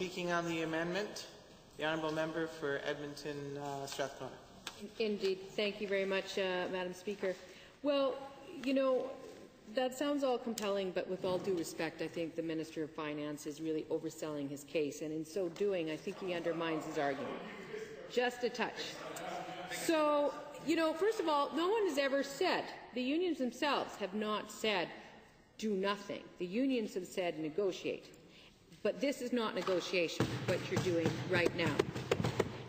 Speaking on the amendment, the honourable member for Edmonton Strathcona. Indeed. Thank you very much, Madam Speaker. Well, you know, that sounds all compelling, but with all due respect, I think the Minister of Finance is really overselling his case, and in so doing, I think he undermines his argument. Just a touch. So, you know, first of all, no one has ever said, the unions themselves have not said, do nothing. The unions have said negotiate. But this is not negotiation, what you're doing right now.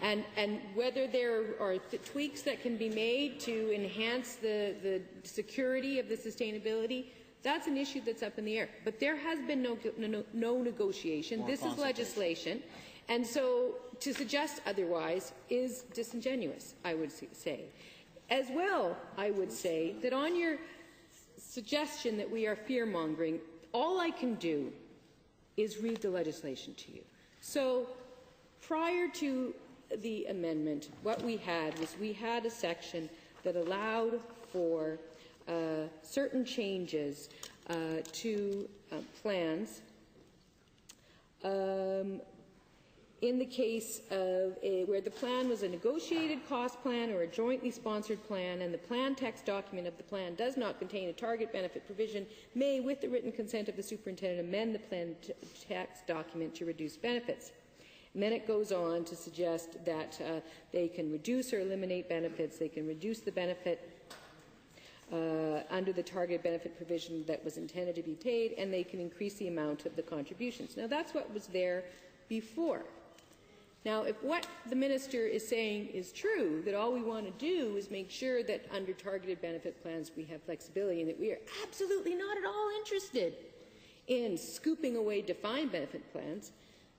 And whether there are tweaks that can be made to enhance the security of the sustainability, that's an issue that's up in the air. But there has been no negotiation. This is legislation. And so to suggest otherwise is disingenuous, I would say. As well, I would say that on your suggestion that we are fear-mongering, all I can do is read the legislation to you. So prior to the amendment, what we had was we had a section that allowed for certain changes to plans in the case of where the plan was a negotiated cost plan or a jointly sponsored plan, and the plan text document of the plan does not contain a target benefit provision, may, with the written consent of the superintendent, amend the plan text document to reduce benefits. And then it goes on to suggest that they can reduce or eliminate benefits, they can reduce the benefit under the target benefit provision that was intended to be paid, and they can increase the amount of the contributions. Now, that's what was there before. Now, if what the minister is saying is true, that all we want to do is make sure that under targeted benefit plans we have flexibility and that we are absolutely not at all interested in scooping away defined benefit plans,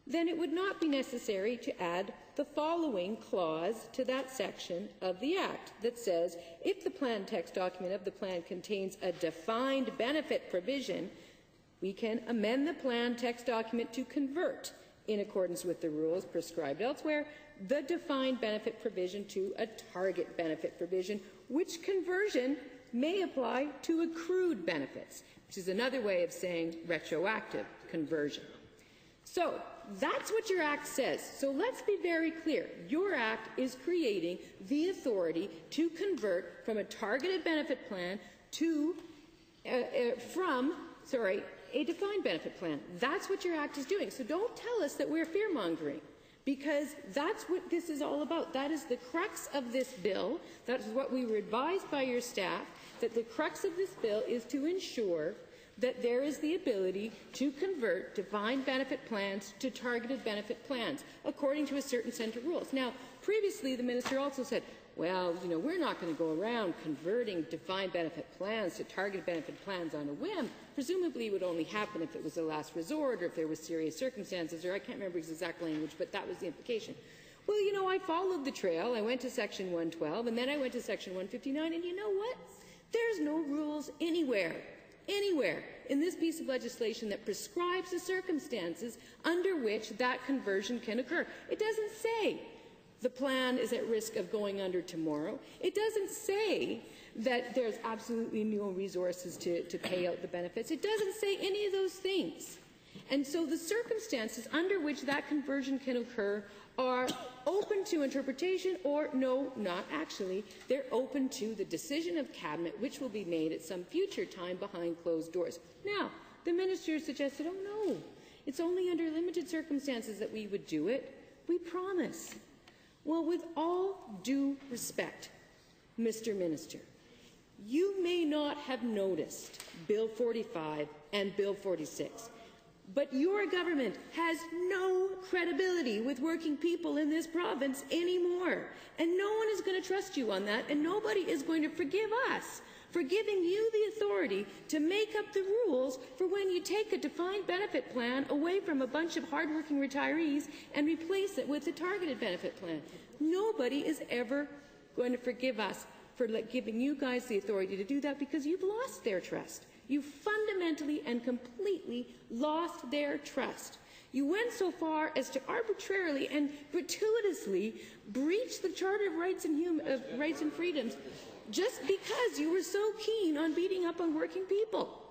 then it would not be necessary to add the following clause to that section of the Act that says, if the plan text document of the plan contains a defined benefit provision, we can amend the plan text document to convert, in accordance with the rules prescribed elsewhere, the defined benefit provision to a target benefit provision, which conversion may apply to accrued benefits, which is another way of saying retroactive conversion. So that's what your Act says. So let's be very clear. Your Act is creating the authority to convert from a targeted benefit plan to a defined benefit plan. That's what your Act is doing. So don't tell us that we're fear-mongering, because that's what this is all about. That is the crux of this bill. That is what we were advised by your staff, that the crux of this bill is to ensure that there is the ability to convert defined benefit plans to targeted benefit plans, according to a certain set of rules. Now, previously, the minister also said, well, you know, we're not going to go around converting defined benefit plans to targeted benefit plans on a whim. Presumably, it would only happen if it was a last resort or if there were serious circumstances, or I can't remember his exact language, but that was the implication. Well, you know, I followed the trail. I went to Section 112, and then I went to Section 159, and you know what? There's no rules anywhere in this piece of legislation that prescribes the circumstances under which that conversion can occur. It doesn't say the plan is at risk of going under tomorrow. It doesn't say that there's absolutely no resources to pay out the benefits. It doesn't say any of those things. And so the circumstances under which that conversion can occur are open to interpretation, or no, not actually. They're open to the decision of Cabinet, which will be made at some future time behind closed doors. Now, the minister suggested, oh no, it's only under limited circumstances that we would do it. We promise. Well, with all due respect, Mr. Minister, you may not have noticed Bill 45 and Bill 46, but your government has no credibility with working people in this province anymore, and no one is going to trust you on that, and nobody is going to forgive us for giving you the authority to make up the rules for when you take a defined benefit plan away from a bunch of hardworking retirees and replace it with a targeted benefit plan. Nobody is ever going to forgive us for giving you guys the authority to do that, because you've lost their trust. You fundamentally and completely lost their trust. You went so far as to arbitrarily and gratuitously breach the Charter of Rights and Freedoms just because you were so keen on beating up on working people.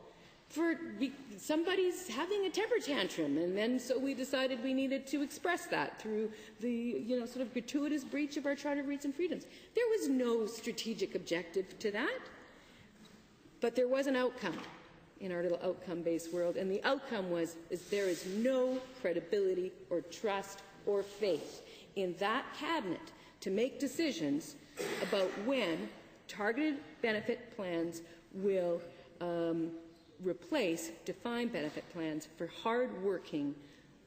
somebody's having a temper tantrum, and then so we decided we needed to express that through the sort of gratuitous breach of our Charter of Rights and Freedoms. There was no strategic objective to that, but there was an outcome in our little outcome-based world, and the outcome is there is no credibility or trust or faith in that cabinet to make decisions about when targeted benefit plans will replace defined benefit plans for hard-working,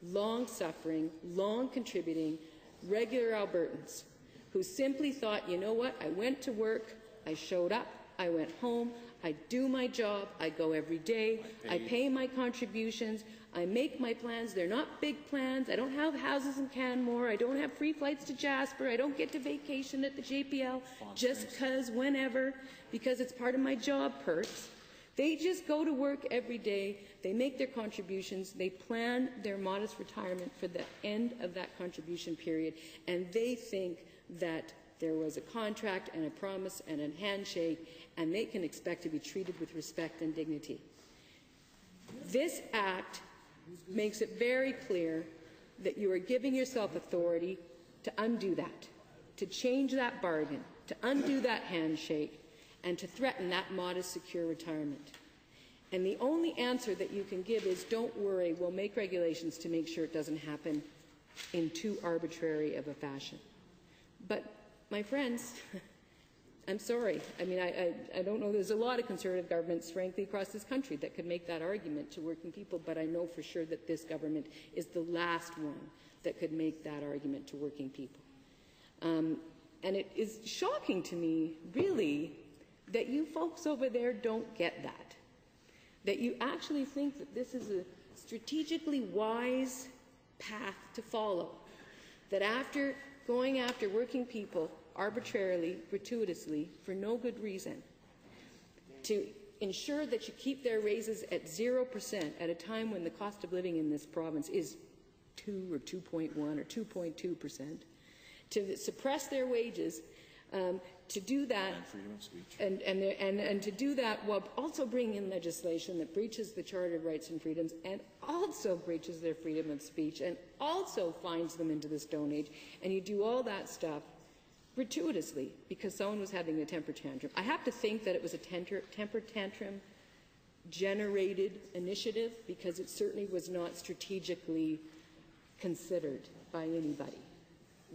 long-suffering, long-contributing, regular Albertans who simply thought, you know what, I went to work, I showed up, I went home, I do my job, I go every day, I pay my contributions, I make my plans. They're not big plans. I don't have houses in Canmore. I don't have free flights to Jasper. I don't get to vacation at the JPL just because whenever, because it's part of my job perks. They just go to work every day. They make their contributions. They plan their modest retirement for the end of that contribution period, and they think that there was a contract and a promise and a handshake, and they can expect to be treated with respect and dignity. This Act makes it very clear that you are giving yourself authority to undo that, to change that bargain, to undo that handshake, and to threaten that modest, secure retirement. And the only answer that you can give is, don't worry, we'll make regulations to make sure it doesn't happen in too arbitrary of a fashion. But, my friends, I'm sorry. I mean, I don't know. There's a lot of Conservative governments, frankly, across this country that could make that argument to working people, but I know for sure that this government is the last one that could make that argument to working people. And it is shocking to me, really, that you folks over there don't get that. That you actually think that this is a strategically wise path to follow. That after going after working people arbitrarily, gratuitously, for no good reason, to ensure that you keep their raises at 0% at a time when the cost of living in this province is 2 or 2.1 or 2.2%, to suppress their wages, to do that, and to do that while also bringing in legislation that breaches the Charter of Rights and Freedoms and also breaches their freedom of speech and also finds them into the Stone Age, and you do all that stuff gratuitously because someone was having a temper tantrum. I have to think that it was a temper tantrum generated initiative because it certainly was not strategically considered by anybody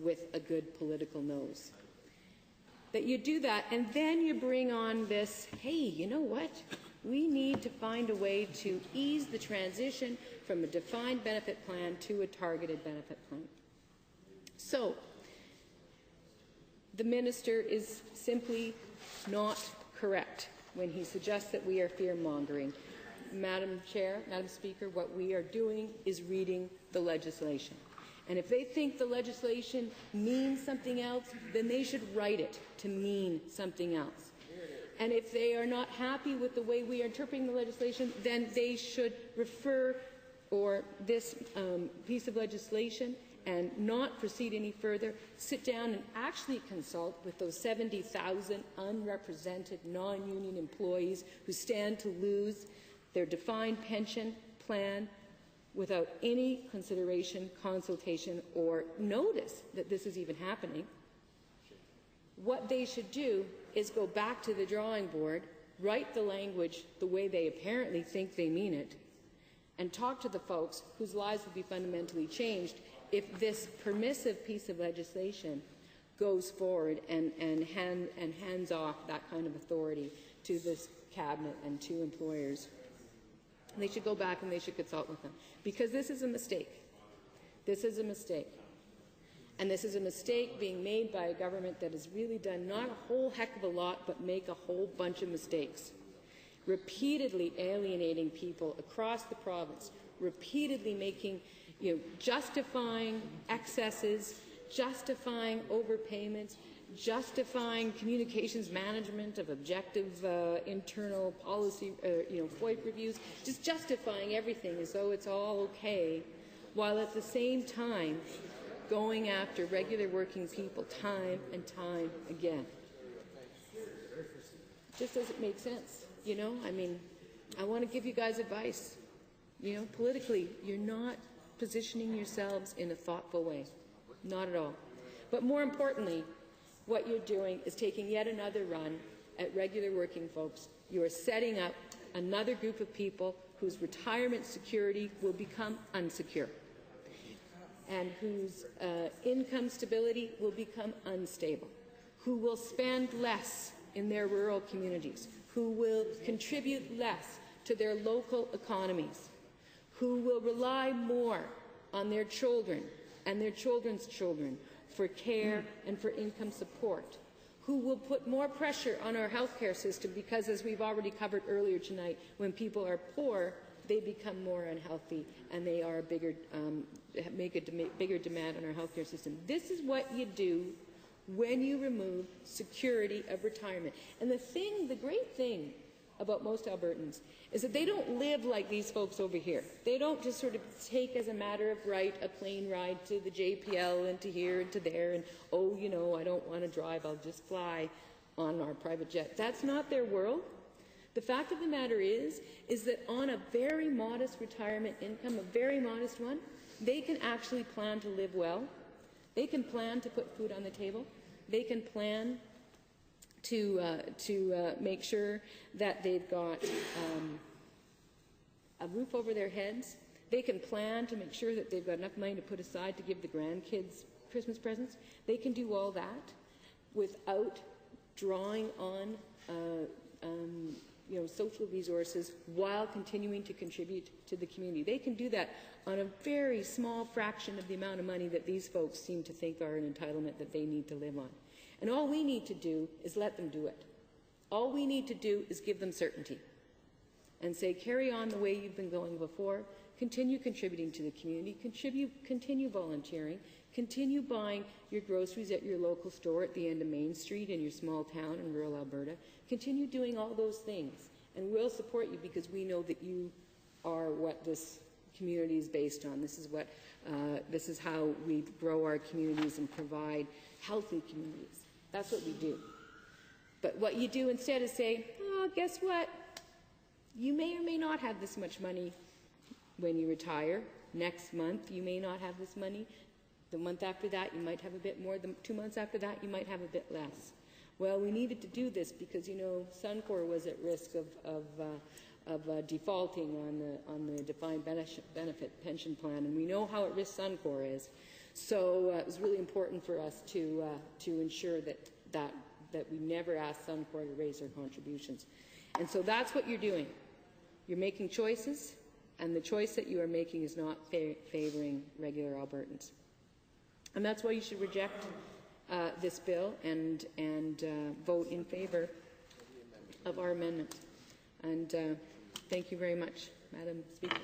with a good political nose. That you do that and then you bring on this, hey, you know what? We need to find a way to ease the transition from a defined benefit plan to a targeted benefit plan. So, the minister is simply not correct when he suggests that we are fear-mongering. Madam Chair, Madam Speaker, what we are doing is reading the legislation. And if they think the legislation means something else, then they should write it to mean something else. And if they are not happy with the way we are interpreting the legislation, then they should refer this piece of legislation and not proceed any further, sit down and actually consult with those 70,000 unrepresented non-union employees who stand to lose their defined pension plan without any consideration, consultation, or notice that this is even happening. What they should do is go back to the drawing board, write the language the way they apparently think they mean it, and talk to the folks whose lives would be fundamentally changed if this permissive piece of legislation goes forward and hands off that kind of authority to this cabinet and to employers. They should go back and they should consult with them. Because this is a mistake. This is a mistake. And this is a mistake being made by a government that has really done not a whole heck of a lot, but make a whole bunch of mistakes. Repeatedly alienating people across the province, repeatedly making, justifying excesses, justifying overpayments, justifying communications management of objective internal policy, FOIP reviews, just justifying everything as though it's all okay, while at the same time going after regular working people time and time again. Just doesn't make sense, I mean, I want to give you guys advice. You know, politically, you're not positioning yourselves in a thoughtful way. Not at all. But more importantly, what you're doing is taking yet another run at regular working folks. You are setting up another group of people whose retirement security will become unsecure and whose income stability will become unstable, who will spend less in their rural communities, who will contribute less to their local economies, who will rely more on their children and their children's children for care and for income support, who will put more pressure on our healthcare system because, as we've already covered earlier tonight, when people are poor, they become more unhealthy and they are bigger, make a bigger demand on our healthcare system. This is what you do when you remove security of retirement. And the great thing about most Albertans is that they don't live like these folks over here. They don't just sort of take as a matter of right a plane ride to the JPL and to here and to there and, oh, you know, I don't want to drive, I'll just fly on our private jet. That's not their world. The fact of the matter is that on a very modest retirement income, a very modest one, they can actually plan to live well. They can plan to put food on the table. They can plan to make sure that they've got a roof over their heads. They can plan to make sure that they've got enough money to put aside to give the grandkids Christmas presents. They can do all that without drawing on social resources while continuing to contribute to the community. They can do that on a very small fraction of the amount of money that these folks seem to think are an entitlement that they need to live on. And all we need to do is let them do it. All we need to do is give them certainty and say, carry on the way you've been going before, continue contributing to the community, continue volunteering, continue buying your groceries at your local store at the end of Main Street in your small town in rural Alberta, continue doing all those things, and we'll support you because we know that you are what this community is based on. This is how we grow our communities and provide healthy communities. That's what we do. But what you do instead is say, oh, guess what? You may or may not have this much money when you retire. Next month, you may not have this money. The month after that, you might have a bit more. The 2 months after that, you might have a bit less. Well, we needed to do this because, you know, Suncor was at risk of defaulting on the defined benefit pension plan, and we know how at risk Suncor is. So it was really important for us to ensure that we never ask Suncor to raise their contributions. And so that's what you're doing. You're making choices, and the choice that you are making is not favouring regular Albertans. And that's why you should reject this bill and vote in favour of our amendment. And thank you very much, Madam Speaker.